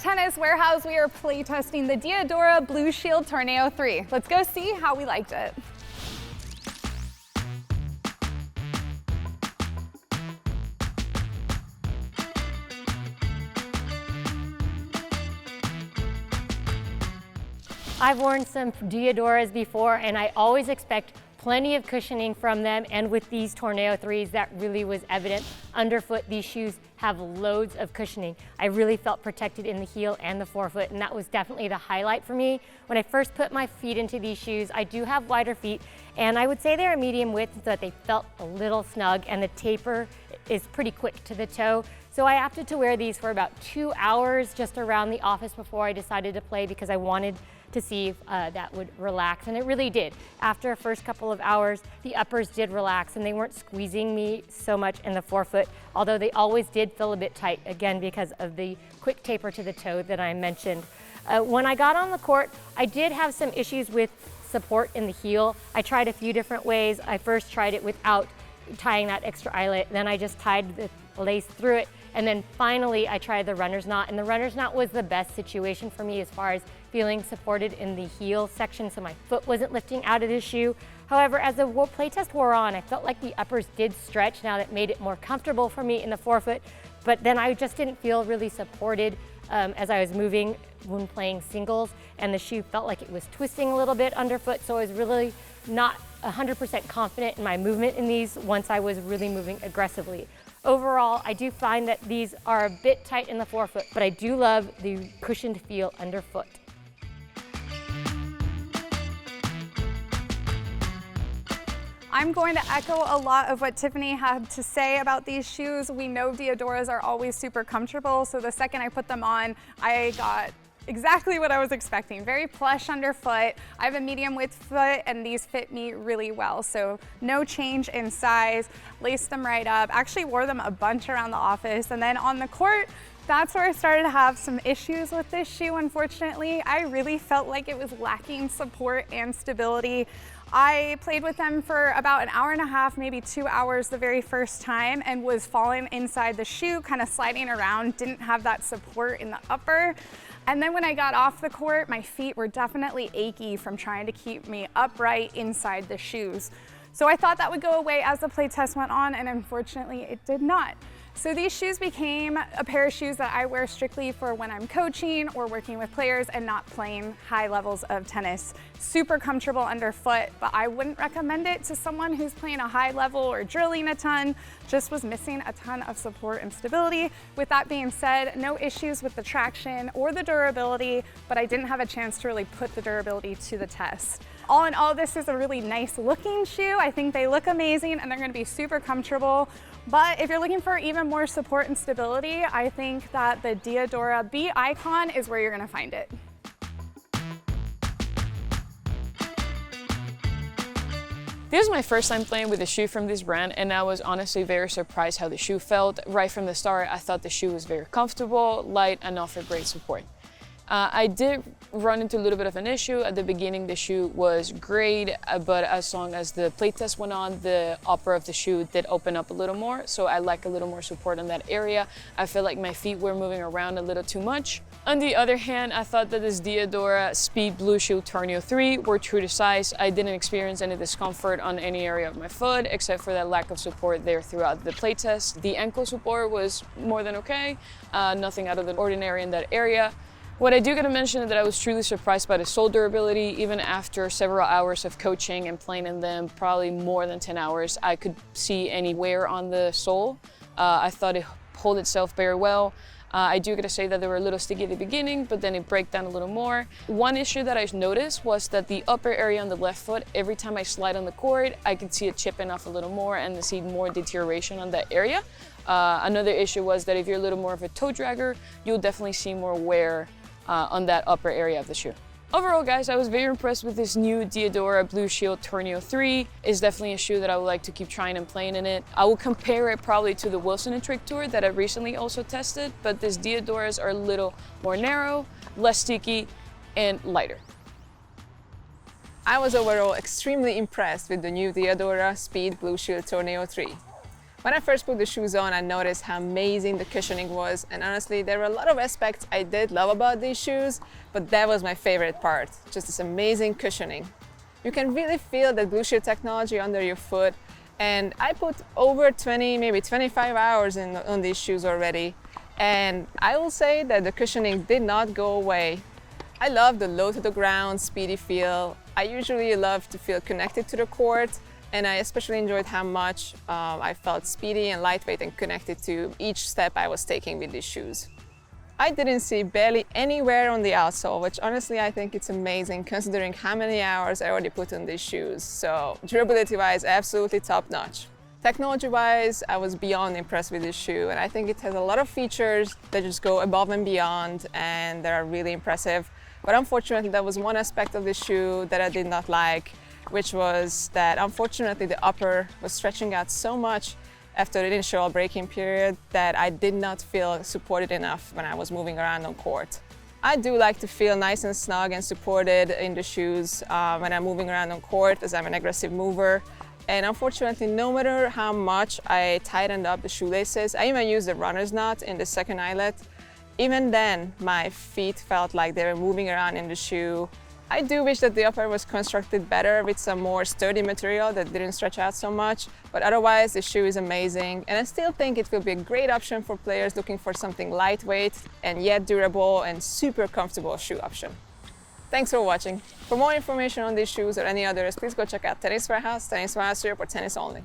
Tennis Warehouse, we are playtesting the Diadora Blushield Torneo 3. Let's go see how we liked it. I've worn some Diadoras before and I always expect plenty of cushioning from them, and with these Torneo 3s that really was evident. Underfoot, these shoes have loads of cushioning. I really felt protected in the heel and the forefoot, and that was definitely the highlight for me. When I first put my feet into these shoes, I do have wider feet, and I would say they're a medium width, so that they felt a little snug, and the taper is pretty quick to the toe. So I opted to wear these for about 2 hours just around the office before I decided to play, because I wanted to see if that would relax, and it really did. After a first couple of hours, the uppers did relax and they weren't squeezing me so much in the forefoot, although they always did feel a bit tight, again because of the quick taper to the toe that I mentioned. When I got on the court, I did have some issues with support in the heel. I tried a few different ways. I first tried it without tying that extra eyelet, then I just tied the lace through it, and then finally I tried the runner's knot, and the runner's knot was the best situation for me as far as feeling supported in the heel section, so my foot wasn't lifting out of the shoe. However, as the playtest wore on, I felt like the uppers did stretch. Now that made it more comfortable for me in the forefoot, but then I just didn't feel really supported as I was moving when playing singles, and the shoe felt like it was twisting a little bit underfoot, so I was really not 100% confident in my movement in these once I was really moving aggressively. Overall, I do find that these are a bit tight in the forefoot, but I do love the cushioned feel underfoot. I'm going to echo a lot of what Tiffany had to say about these shoes. We know Diadoras are always super comfortable, so the second I put them on, I got exactly what I was expecting. Very plush underfoot. I have a medium width foot and these fit me really well. So no change in size, laced them right up. Actually wore them a bunch around the office, and then on the court, that's where I started to have some issues with this shoe, unfortunately. I really felt like it was lacking support and stability. I played with them for about an hour and a half, maybe 2 hours the very first time, and was falling inside the shoe, kind of sliding around, didn't have that support in the upper. And then when I got off the court, my feet were definitely achy from trying to keep me upright inside the shoes. So I thought that would go away as the play test went on, and unfortunately it did not. So these shoes became a pair of shoes that I wear strictly for when I'm coaching or working with players and not playing high levels of tennis. Super comfortable underfoot, but I wouldn't recommend it to someone who's playing a high level or drilling a ton. Just was missing a ton of support and stability. With that being said, no issues with the traction or the durability, but I didn't have a chance to really put the durability to the test. All in all, this is a really nice looking shoe. I think they look amazing and they're going to be super comfortable. But if you're looking for even more support and stability, I think that the Diadora B Icon is where you're going to find it. This is my first time playing with a shoe from this brand, and I was honestly very surprised how the shoe felt. Right from the start, I thought the shoe was very comfortable, light, and offered great support. I did run into a little bit of an issue. At the beginning, the shoe was great, but as long as the play test went on, the upper of the shoe did open up a little more, so I like a little more support in that area. I feel like my feet were moving around a little too much. On the other hand, I thought that this Diadora Speed Blushield Torneo 3 were true to size. I didn't experience any discomfort on any area of my foot, except for that lack of support there throughout the play test. The ankle support was more than okay, nothing out of the ordinary in that area. What I do gotta mention is that I was truly surprised by the sole durability. Even after several hours of coaching and playing in them, probably more than 10 hours, I could see any wear on the sole. I thought it held itself very well. I do gotta say that they were a little sticky at the beginning, but then it broke down a little more. One issue that I noticed was that the upper area on the left foot, every time I slide on the court, I could see it chipping off a little more and see more deterioration on that area. Another issue was that if you're a little more of a toe dragger, you'll definitely see more wear on that upper area of the shoe. Overall, guys, I was very impressed with this new Diadora Blushield Torneo 3. It's definitely a shoe that I would like to keep trying and playing in it. I will compare it probably to the Wilson & Trick Tour that I recently also tested, but these Diadoras are a little more narrow, less sticky, and lighter. I was overall extremely impressed with the new Diadora Speed Blushield Torneo 3. When I first put the shoes on, I noticed how amazing the cushioning was, and honestly, there were a lot of aspects I did love about these shoes, but that was my favorite part, just this amazing cushioning. You can really feel the Blushield technology under your foot, and I put over 20, maybe 25 hours on these shoes already, and I will say that the cushioning did not go away. I love the low to the ground, speedy feel. I usually love to feel connected to the court, and I especially enjoyed how much I felt speedy and lightweight and connected to each step I was taking with these shoes. I didn't see barely any wear on the outsole, which honestly I think it's amazing considering how many hours I already put on these shoes. So durability-wise, absolutely top-notch. Technology-wise, I was beyond impressed with this shoe, and I think it has a lot of features that just go above and beyond and that are really impressive. But unfortunately, there was one aspect of this shoe that I did not like, which was that unfortunately the upper was stretching out so much after the initial braking period that I did not feel supported enough when I was moving around on court. I do like to feel nice and snug and supported in the shoes when I'm moving around on court, as I'm an aggressive mover. And unfortunately, no matter how much I tightened up the shoelaces, I even used the runner's knot in the second eyelet, even then my feet felt like they were moving around in the shoe. I do wish that the upper was constructed better with some more sturdy material that didn't stretch out so much, but otherwise the shoe is amazing, and I still think it will be a great option for players looking for something lightweight and yet durable and super comfortable shoe option. Thanks for watching. For more information on these shoes or any others, please go check out Tennis Warehouse, Tennis Warehouse Europe, or Tennis Only.